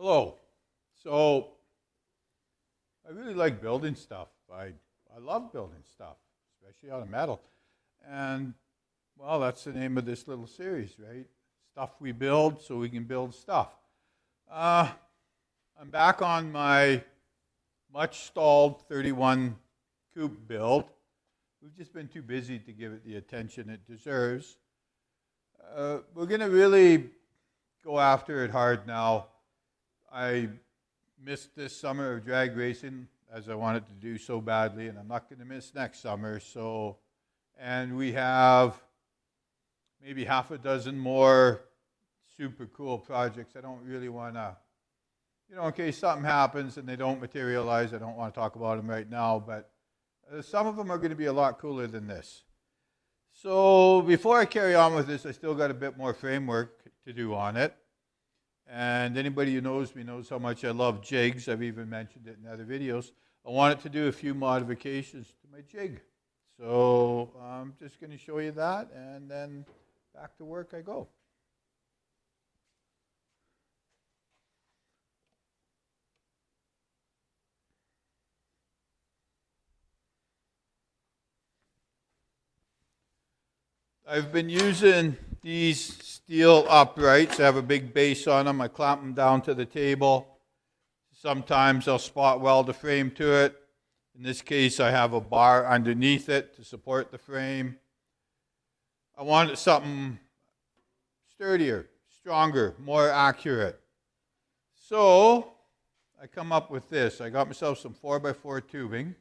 Hello. So I really like building stuff. I love building stuff, especially out of metal. And well, that's the name of this little series, right? Stuff we build so we can build stuff. Uh, I'm back on my much stalled 31 coupe build. We've just been too busy to give it the attention it deserves. We're going to really go after it hard now. I missed this summer of drag racing as I wanted to do so badly, and I'm not going to miss next summer. And we have maybe half a dozen more super cool projects. I don't really want to, in case something happens and they don't materialize, I don't want to talk about them right now, but some of them are going to be a lot cooler than this. So before I carry on with this, I still got a bit more framework to do on it. And anybody who knows me knows how much I love jigs. I've even mentioned it in other videos. I wanted to do a few modifications to my jig. So I'm just going to show you that, and then back to work I go. I've been using these steel uprights. I have a big base on them. I clamp them down to the table. Sometimes I'll spot weld the frame to it. In this case, I have a bar underneath it to support the frame. I wanted something sturdier, stronger, more accurate. So I come up with this. I got myself some 4x4 tubing.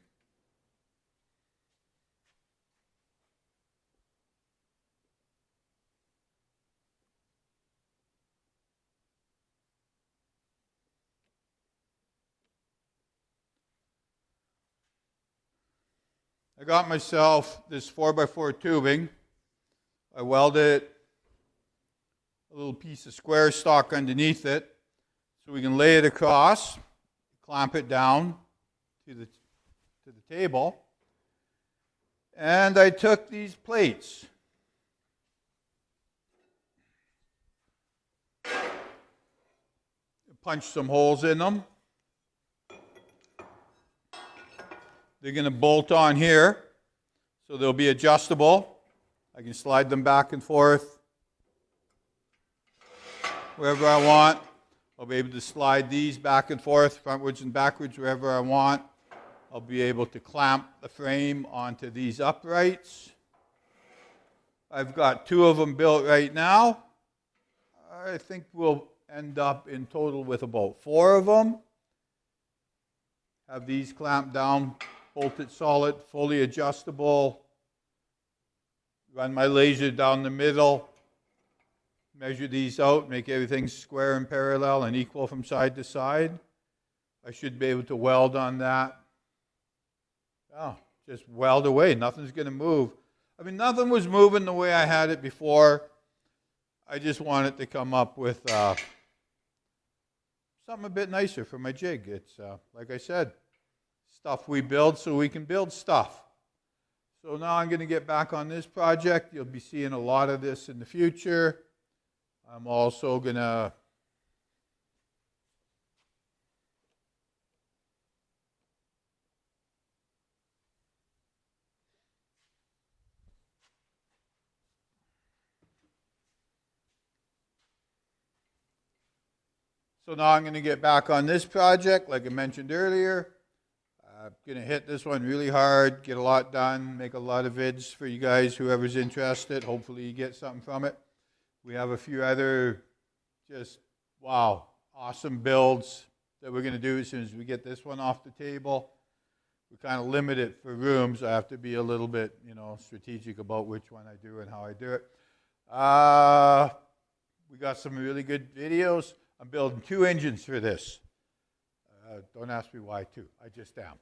I got myself this 4x4 tubing. I welded a little piece of square stock underneath it so we can lay it across, clamp it down to the table. And I took these plates. Punched some holes in them. They're going to bolt on here, so they'll be adjustable. I can slide them back and forth wherever I want. I'll be able to slide these back and forth, frontwards and backwards, wherever I want. I'll be able to clamp the frame onto these uprights. I've got 2 of them built right now. I think we'll end up in total with about 4 of them. Have these clamped down, bolted solid, fully adjustable. Run my laser down the middle. Measure these out, make everything square and parallel and equal from side to side. I should be able to weld on that. Oh, just weld away. Nothing's going to move. I mean, nothing was moving the way I had it before. I just wanted to come up with something a bit nicer for my jig. It's, like I said, stuff we build so we can build stuff. So now I'm going to get back on this project. You'll be seeing a lot of this in the future. I'm also going to get back on this project, like I mentioned earlier. I'm going to hit this one really hard, get a lot done, make a lot of vids for you guys, whoever's interested. Hopefully you get something from it. We have a few other just, wow, awesome builds that we're going to do as soon as we get this one off the table. We kind of limit it for room, so I have to be a little bit, strategic about which one I do and how I do it. We got some really good videos. I'm building 2 engines for this. Don't ask me why 2. I just am.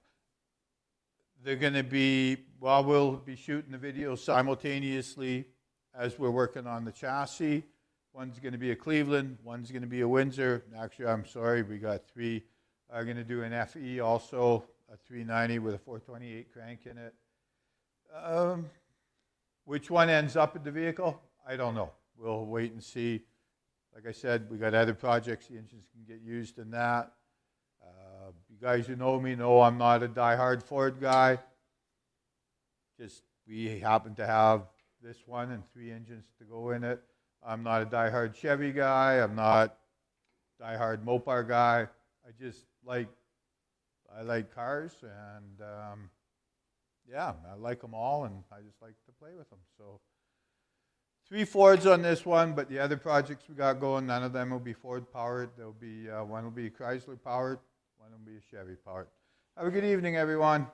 They're going to be, we'll be shooting the videos simultaneously as we're working on the chassis. One's going to be a Cleveland, one's going to be a Windsor. Actually, I'm sorry, we got 3. I'm going to do an FE also, a 390 with a 428 crank in it. Which one ends up in the vehicle? I don't know. We'll wait and see. like I said, we got other projects, the engines can get used in that. You guys who know me know I'm not a die-hard Ford guy. Just, we happen to have this one and 3 engines to go in it. I'm not a die-hard Chevy guy. I'm not a die-hard Mopar guy. I like cars, and yeah, I like them all, and I just like to play with them. So 3 Fords on this one, but the other projects we got going, none of them will be Ford powered. There'll be one will be Chrysler powered, one will be Chevy powered. Have a good evening, everyone.